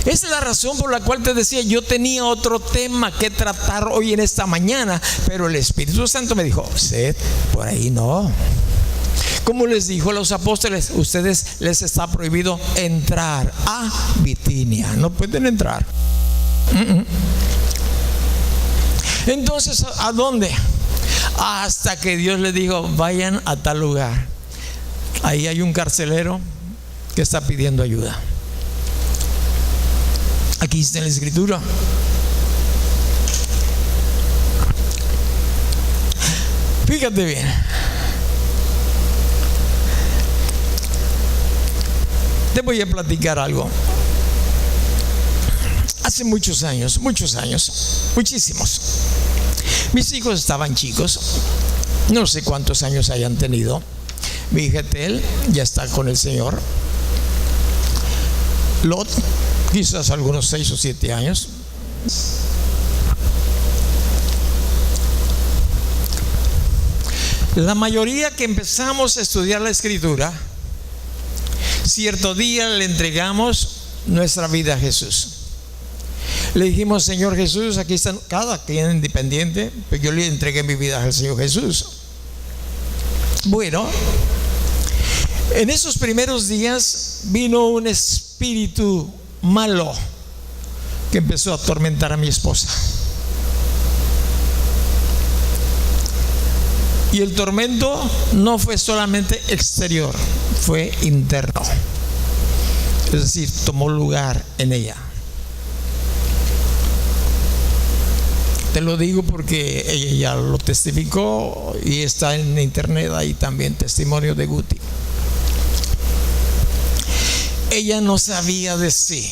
Esa es la razón por la cual te decía, yo tenía otro tema que tratar hoy en esta mañana, pero el Espíritu Santo me dijo: Seth, por ahí no. Como les dijo a los apóstoles, ustedes les está prohibido entrar a Bitinia, no pueden entrar. Entonces, ¿a dónde? Hasta que Dios les dijo: vayan a tal lugar. Ahí hay un carcelero que está pidiendo ayuda. Aquí está en la Escritura. Fíjate bien. Te voy a platicar algo. Hace muchos años, muchísimos. Mis hijos estaban chicos. No sé cuántos años hayan tenido. Mi hija Tel ya está con el Señor. Lot, quizás algunos 6 o 7 años. La mayoría que empezamos a estudiar la Escritura, cierto día le entregamos nuestra vida a Jesús. Le dijimos: Señor Jesús, aquí están, cada quien independiente, pero yo le entregué mi vida al Señor Jesús. Bueno, en esos primeros días vino un espíritu malo que empezó a atormentar a mi esposa. Y el tormento no fue solamente exterior, fue interno. Es decir, tomó lugar en ella. Te lo digo porque ella ya lo testificó y está en internet ahí también testimonio de Guti. Ella no sabía de sí.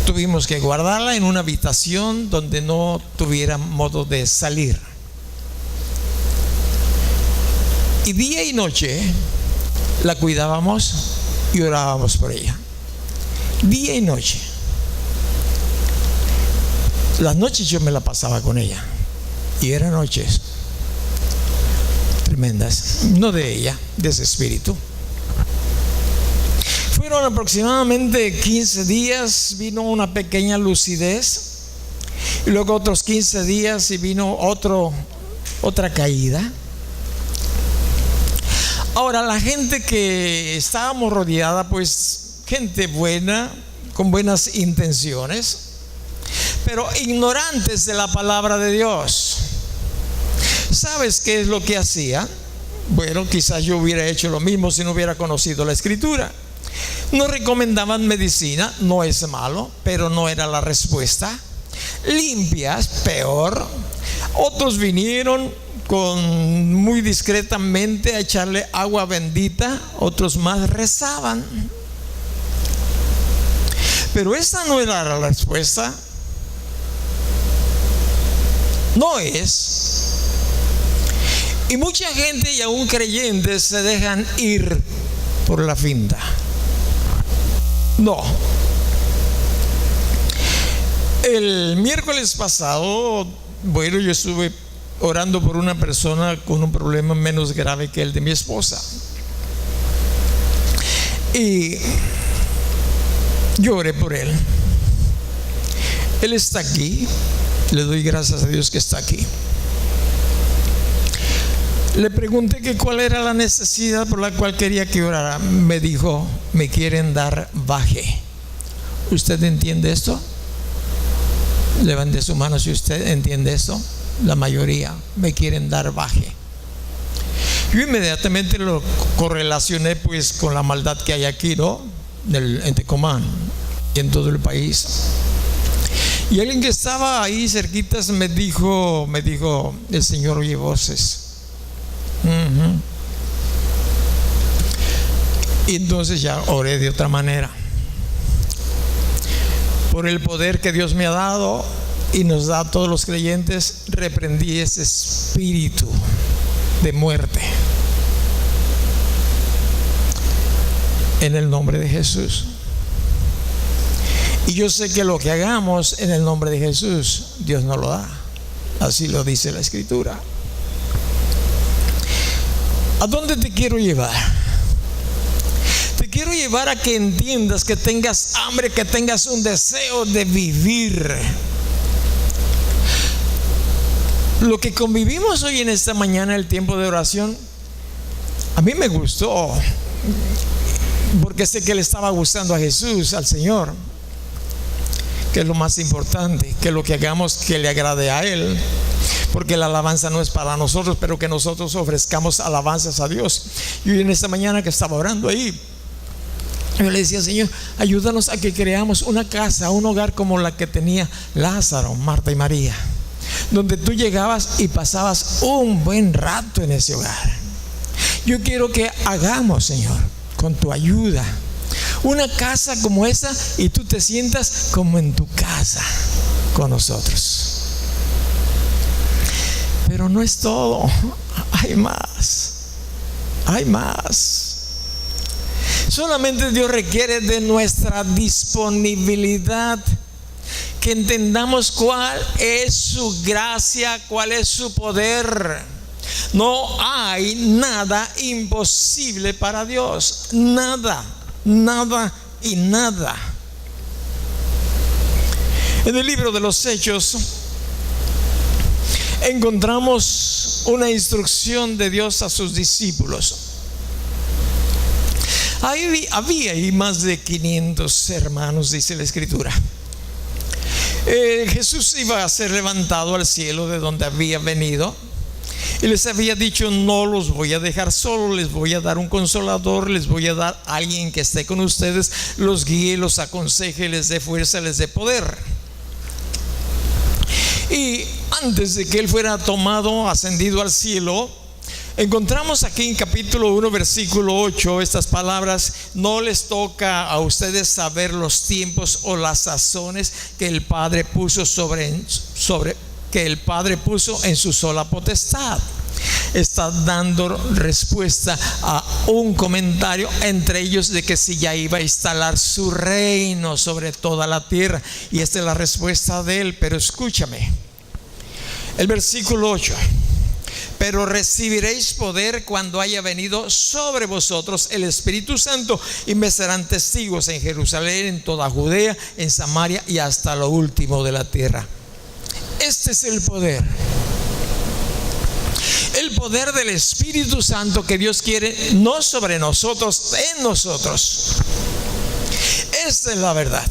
Tuvimos que guardarla en una habitación donde no tuviera modo de salir. Y día y noche la cuidábamos y orábamos por ella. Día y noche. Las noches yo me la pasaba con ella. Y eran noches tremendas. No de ella, de ese espíritu. Fueron aproximadamente 15 días, vino una pequeña lucidez, y luego otros 15 días y vino otra caída. Ahora, la gente que estábamos rodeada, pues gente buena, con buenas intenciones, pero ignorantes de la palabra de Dios. ¿Sabes qué es lo que hacía? Bueno, quizás yo hubiera hecho lo mismo si no hubiera conocido la Escritura. Nos recomendaban medicina, no es malo, pero no era la respuesta. Limpias, peor. Otros vinieron con muy discretamente a echarle agua bendita, otros más rezaban. Pero esa no era la respuesta. No es. Y mucha gente y aún creyentes se dejan ir por la finta. No. El miércoles pasado, bueno, yo estuve orando por una persona con un problema menos grave que el de mi esposa. Y yo oré por él. Él está aquí. Le doy gracias a Dios que está aquí. Le pregunté que cuál era la necesidad por la cual quería que orara. Me dijo, me quieren dar baje. ¿Usted entiende esto? Levante su mano si usted entiende esto. La mayoría me quieren dar baje. Yo inmediatamente lo correlacioné pues con la maldad que hay aquí, ¿no? En Tecomán y en todo el país. Y alguien que estaba ahí cerquitas me dijo, el Señor oye voces. Y entonces ya oré de otra manera. Por el poder que Dios me ha dado y nos da a todos los creyentes, reprendí ese espíritu de muerte en el nombre de Jesús. Y yo sé que lo que hagamos en el nombre de Jesús, Dios nos lo da. Así lo dice la Escritura. ¿A dónde te quiero llevar? Te quiero llevar a que entiendas, que tengas hambre, que tengas un deseo de vivir. Lo que convivimos hoy en esta mañana, el tiempo de oración, a mí me gustó, porque sé que le estaba gustando a Jesús, al Señor, que es lo más importante, que lo que hagamos que le agrade a Él, porque la alabanza no es para nosotros, pero que nosotros ofrezcamos alabanzas a Dios. Y hoy en esta mañana que estaba orando ahí, yo le decía, Señor, ayúdanos a que creamos una casa, un hogar como la que tenía Lázaro, Marta y María, donde tú llegabas y pasabas un buen rato en ese hogar. Yo quiero que hagamos, Señor, con tu ayuda, una casa como esa, y tú te sientas como en tu casa con nosotros. Pero no es todo, hay más, hay más. Solamente Dios requiere de nuestra disponibilidad, que entendamos cuál es su gracia, cuál es su poder. No hay nada imposible para Dios. Nada, nada y nada. En el libro de los Hechos encontramos una instrucción de Dios a sus discípulos. Había ahí más de 500 hermanos, dice la Escritura. Jesús iba a ser levantado al cielo de donde había venido, y les había dicho: no los voy a dejar solos, les voy a dar un consolador, les voy a dar a alguien que esté con ustedes, los guíe, los aconseje, les dé fuerza, les dé poder. Y antes de que Él fuera tomado, ascendido al cielo, encontramos aquí en capítulo 1, versículo 8, estas palabras: no les toca a ustedes saber los tiempos o las sazones que el Padre puso que el Padre puso en su sola potestad. Está dando respuesta a un comentario entre ellos de que si ya iba a instalar su reino sobre toda la tierra, y esta es la respuesta de Él. Pero escúchame, el versículo 8: pero recibiréis poder cuando haya venido sobre vosotros el Espíritu Santo, y me serán testigos en Jerusalén, en toda Judea, en Samaria y hasta lo último de la tierra. Este es el poder. El poder del Espíritu Santo que Dios quiere, no sobre nosotros, en nosotros. Esta es la verdad.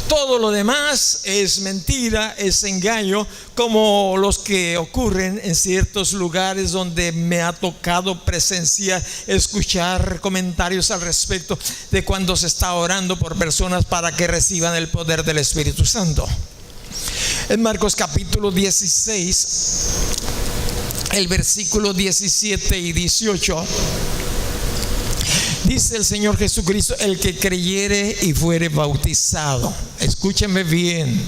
Todo lo demás es mentira, es engaño, como los que ocurren en ciertos lugares donde me ha tocado presenciar, escuchar comentarios al respecto de cuando se está orando por personas para que reciban el poder del Espíritu Santo. En Marcos capítulo 16, el versículo 17 y 18. Dice el Señor Jesucristo: el que creyere y fuere bautizado. Escúcheme bien,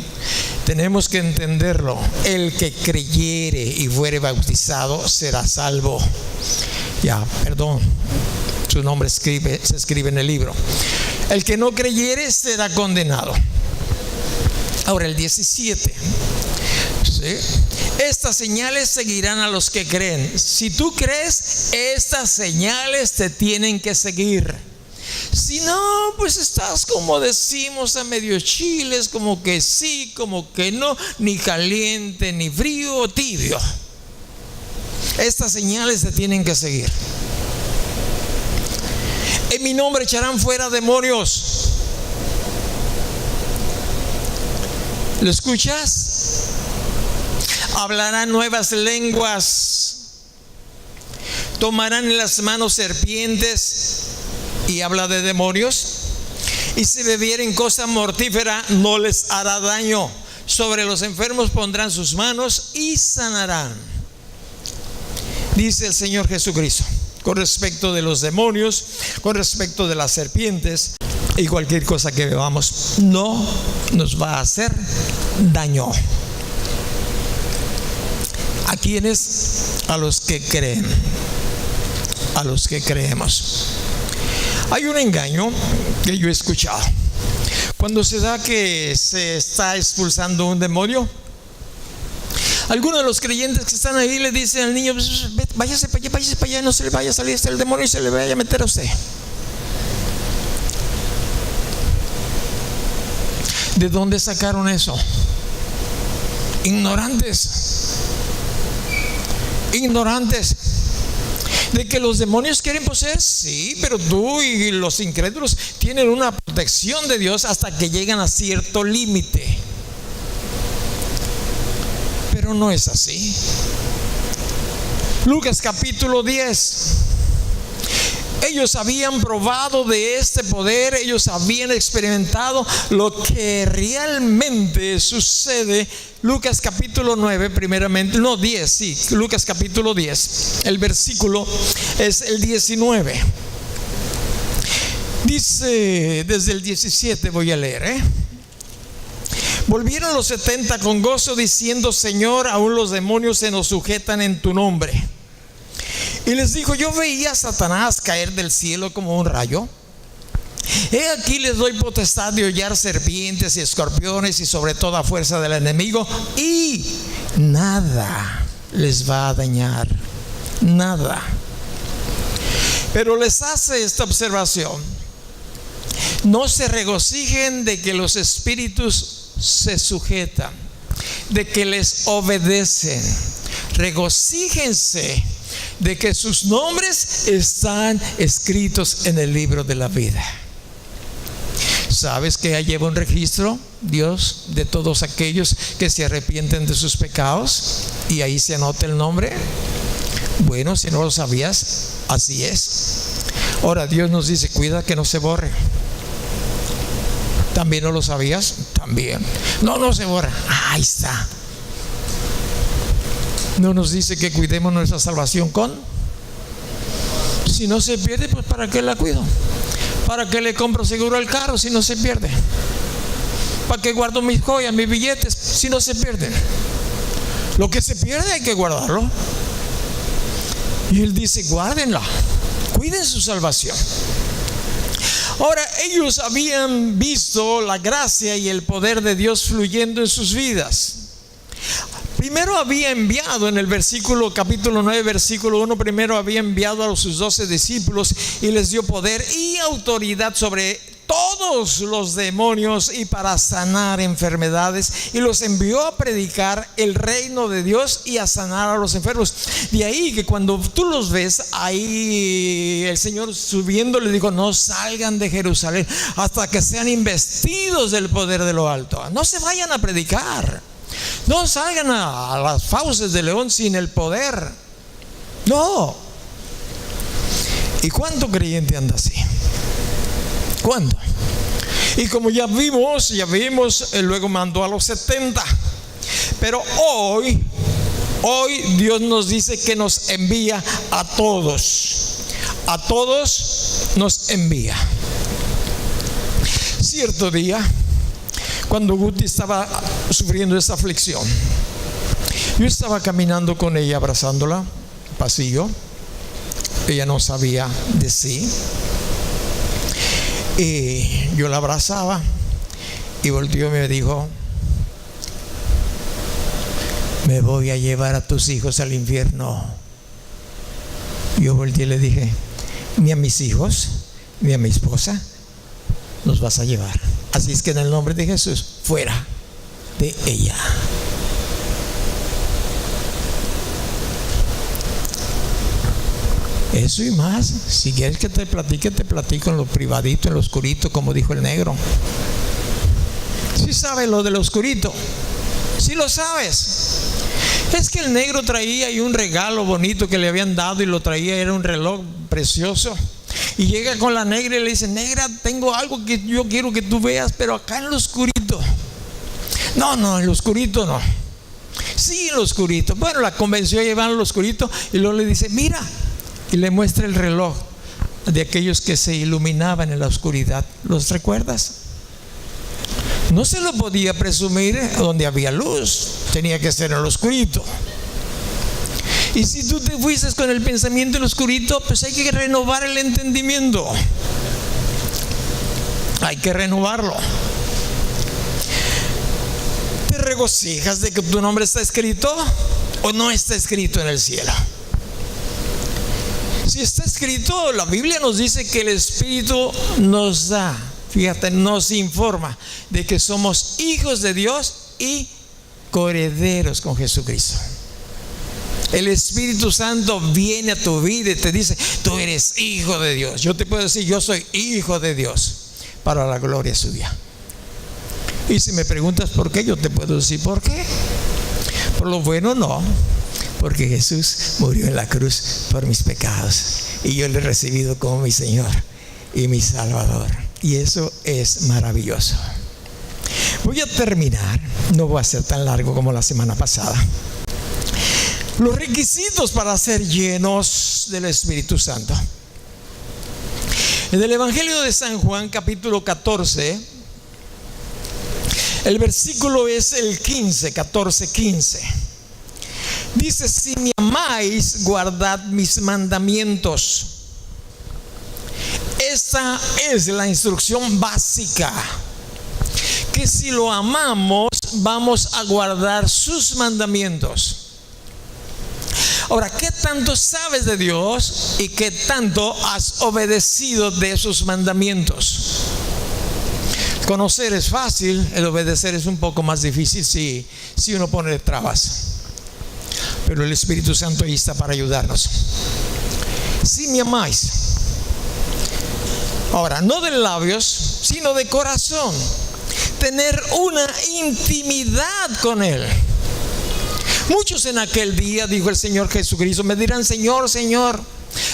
tenemos que entenderlo. El que creyere y fuere bautizado será salvo. Su nombre se escribe en el libro. El que no creyere será condenado. Ahora el 17. ¿Sí? Estas señales seguirán a los que creen. Si tú crees, estas señales te tienen que seguir. Si no, pues estás, como decimos, a medio chiles, como que sí, como que no, ni caliente, ni frío, tibio. Estas señales te tienen que seguir. En mi nombre echarán fuera demonios. ¿Lo escuchas? Hablarán nuevas lenguas, tomarán en las manos serpientes, y habla de demonios, y si bebieren cosa mortífera no les hará daño. Sobre los enfermos pondrán sus manos y sanarán. Dice el Señor Jesucristo con respecto de los demonios, con respecto de las serpientes y cualquier cosa que bebamos, no nos va a hacer daño. ¿A quiénes? A los que creen, a los que creemos. Hay un engaño que yo he escuchado. Cuando se da que se está expulsando un demonio, algunos de los creyentes que están ahí le dicen al niño: váyase para allá, no se le vaya a salir el demonio y se le vaya a meter a usted. ¿De dónde sacaron eso? Ignorantes de que los demonios quieren poseer. Sí, pero tú y los incrédulos tienen una protección de Dios hasta que llegan a cierto límite. Pero no es así. Lucas capítulo 10. Ellos habían probado de este poder, ellos habían experimentado lo que realmente sucede. Lucas capítulo 9, primeramente, no 10, sí, Lucas capítulo 10, el versículo es el 19. Dice, desde el 17 voy a leer, Volvieron los 70 con gozo diciendo: Señor, aún los demonios se nos sujetan en tu nombre. Y les dijo: yo veía a Satanás caer del cielo como un rayo. He aquí les doy potestad de hollar serpientes y escorpiones y sobre toda fuerza del enemigo, y nada les va a dañar. Nada. Pero les hace esta observación: no se regocijen de que los espíritus se sujetan, de que les obedecen. Regocíjense de que sus nombres están escritos en el libro de la vida. ¿Sabes que ya lleva un registro Dios de todos aquellos que se arrepienten de sus pecados? Y ahí se anota el nombre. Bueno, si no lo sabías, así es. Ahora Dios nos dice: cuida que no se borre. ¿También no lo sabías? También. No se borra. Ahí está. No nos dice que cuidemos nuestra salvación con. Si no se pierde, pues ¿para qué la cuido? ¿Para qué le compro seguro al carro si no se pierde? ¿Para qué guardo mis joyas, mis billetes si no se pierden? Lo que se pierde hay que guardarlo. Y Él dice: guárdenla, cuiden su salvación. Ahora, ellos habían visto la gracia y el poder de Dios fluyendo en sus vidas. Primero había enviado, en el versículo capítulo 9 versículo 1, primero había enviado a sus 12 discípulos y les dio poder y autoridad sobre todos los demonios y para sanar enfermedades, y los envió a predicar el reino de Dios y a sanar a los enfermos. De ahí que cuando tú los ves ahí, el Señor subiendo le dijo: no salgan de Jerusalén hasta que sean investidos del poder de lo alto. No se vayan a predicar. No salgan a las fauces de león sin el poder. No. ¿Y cuánto creyente anda así? ¿Cuándo? Y como ya vimos, luego mandó a los 70. Pero hoy Hoy Dios nos dice que nos envía a todos. A todos nos envía. Cierto día, cuando Guti estaba sufriendo esa aflicción, yo estaba caminando con ella, abrazándola, pasillo. Ella no sabía de sí. Y yo la abrazaba y volteó y me dijo: me voy a llevar a tus hijos al infierno. Yo volteé y le dije: ni a mis hijos, ni a mi esposa nos vas a llevar. Así es que en el nombre de Jesús, fuera de ella. Eso y más. Si quieres que te platico en lo privadito, en lo oscurito, como dijo el negro. ¿Sí sabes lo de lo oscurito? ¿Sí lo sabes? Es que el negro traía ahí un regalo bonito que le habían dado y lo traía, era un reloj precioso. Y llega con la negra y le dice: negra, tengo algo que yo quiero que tú veas, pero acá en lo oscurito. No, en lo oscurito no. Sí, en lo oscurito. Bueno, la convenció a llevarlo en lo oscurito y luego le dice: mira. Y le muestra el reloj de aquellos que se iluminaban en la oscuridad. ¿Los recuerdas? No se lo podía presumir donde había luz, tenía que ser en lo oscurito. Y si tú te fuiste con el pensamiento en lo oscurito, pues hay que renovar el entendimiento. Hay que renovarlo. ¿Te regocijas de que tu nombre está escrito o no está escrito en el cielo? Si está escrito, la Biblia nos dice que el Espíritu nos da, fíjate, nos informa de que somos hijos de Dios y coherederos con Jesucristo. El Espíritu Santo viene a tu vida y te dice: tú eres hijo de Dios. Yo te puedo decir: yo soy hijo de Dios, para la gloria suya. Y si me preguntas por qué, yo te puedo decir por qué. Por lo bueno, no. Porque Jesús murió en la cruz por mis pecados y yo le he recibido como mi Señor y mi Salvador. Y eso es maravilloso. Voy a terminar, no voy a ser tan largo como la semana pasada. Los requisitos para ser llenos del Espíritu Santo. En el Evangelio de San Juan, capítulo 14, el versículo es el 15, 14, 15. Dice: si me amáis, guardad mis mandamientos. Esta es la instrucción básica, que si lo amamos, vamos a guardar sus mandamientos. Ahora, ¿qué tanto sabes de Dios y qué tanto has obedecido de sus mandamientos? Conocer es fácil, el obedecer es un poco más difícil si uno pone trabas. Pero el Espíritu Santo ahí está para ayudarnos. Si me amáis. Ahora, no de labios, sino de corazón. Tener una intimidad con Él. Muchos en aquel día, dijo el Señor Jesucristo, me dirán: Señor, Señor,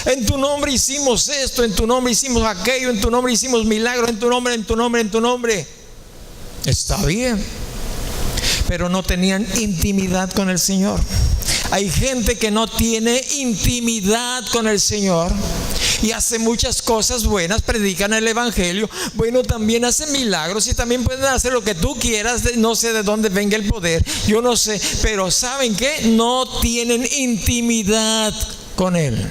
en tu nombre hicimos esto, en tu nombre hicimos aquello, en tu nombre hicimos milagros, en tu nombre, en tu nombre, en tu nombre. Está bien, pero no tenían intimidad con el Señor. Hay gente que no tiene intimidad con el Señor y hace muchas cosas buenas, predican el Evangelio, bueno, también hacen milagros y también pueden hacer lo que tú quieras. No sé de dónde venga el poder, yo no sé, pero ¿saben qué? No tienen intimidad con Él.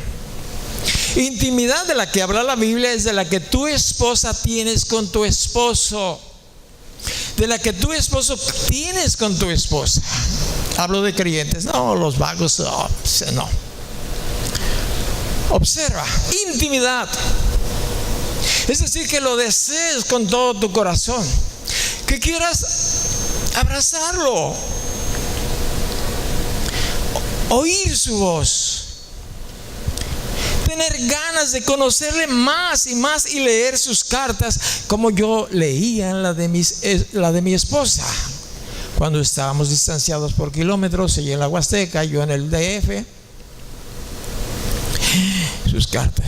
Intimidad de la que habla la Biblia es de la que tu esposa tienes con tu esposo, de la que tu esposo tienes con tu esposa. Hablo de creyentes, no, los vagos, no. Observa, intimidad. Es decir, que lo desees con todo tu corazón, que quieras abrazarlo, oír su voz, tener ganas de conocerle más y más y leer sus cartas, como yo leía la de mi esposa. Cuando estábamos distanciados por kilómetros, ella en la Huasteca, yo en el DF. Sus cartas.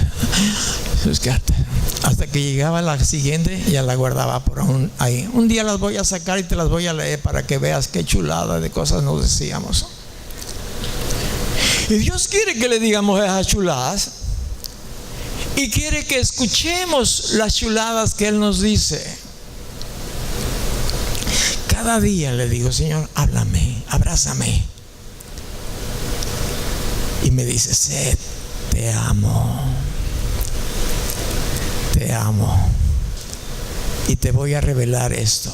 Hasta que llegaba la siguiente, ya la guardaba por ahí. Un día las voy a sacar y te las voy a leer para que veas qué chulada de cosas nos decíamos. Y Dios quiere que le digamos esas chuladas. Y quiere que escuchemos las chuladas que Él nos dice. Cada día le digo: Señor, háblame, abrázame. Y me dice: Seth, te amo. Te amo. Y te voy a revelar esto.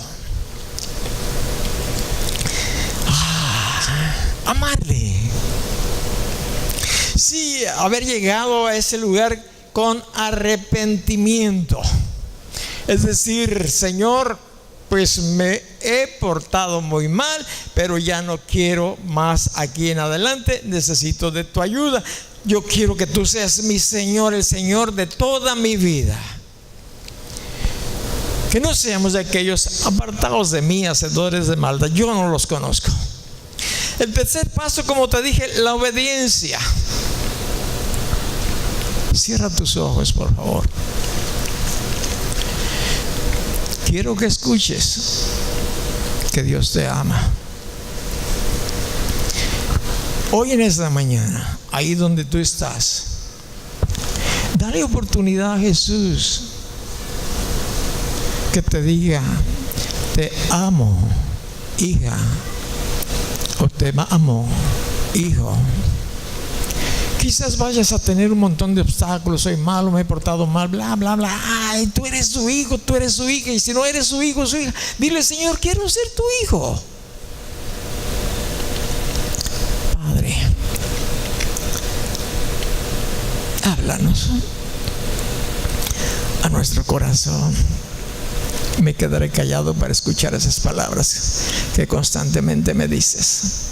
Amarle. Sí, haber llegado a ese lugar con arrepentimiento. Es decir: Señor, pues me he portado muy mal, pero ya no quiero más aquí en adelante. Necesito de tu ayuda. Yo quiero que tú seas mi Señor, el Señor de toda mi vida. Que no seamos de aquellos: apartados de mí, hacedores de maldad, yo no los conozco. El tercer paso, como te dije, la obediencia. Cierra tus ojos, por favor. Quiero que escuches que Dios te ama. Hoy en esta mañana, ahí donde tú estás, dale oportunidad a Jesús que te diga: te amo, hija, o te amo, hijo. Quizás vayas a tener un montón de obstáculos: soy malo, me he portado mal, bla, bla, bla. Ay, tú eres su hijo, tú eres su hija. Y si no eres su hijo, su hija, dile: Señor, quiero ser tu hijo. Padre, háblanos a nuestro corazón. Me quedaré callado para escuchar esas palabras que constantemente me dices.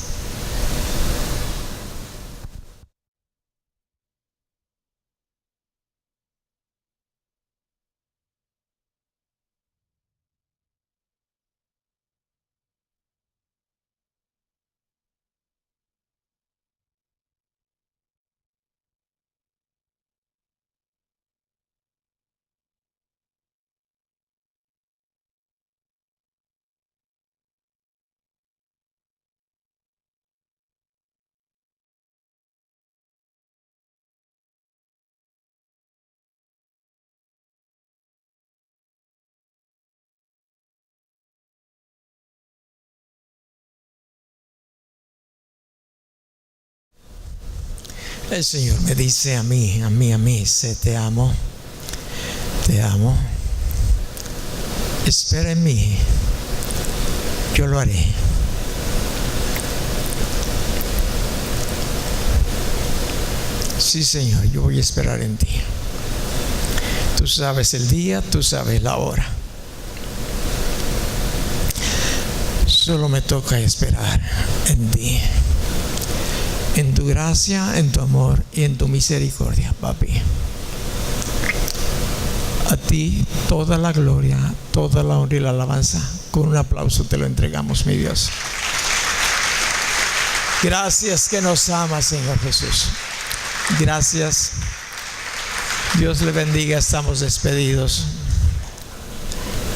El Señor me dice a mí: Sé, te amo, te amo. Espera en mí, yo lo haré. Sí, Señor, yo voy a esperar en ti. Tú sabes el día, tú sabes la hora. Solo me toca esperar en ti, en tu gracia, en tu amor y en tu misericordia, papi. A ti toda la gloria, toda la honra y la alabanza. Con un aplauso te lo entregamos, mi Dios. Gracias que nos amas, Señor Jesús. Gracias. Dios le bendiga. Estamos despedidos.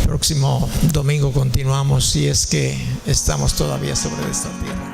Próximo domingo continuamos, si es que estamos todavía sobre esta tierra.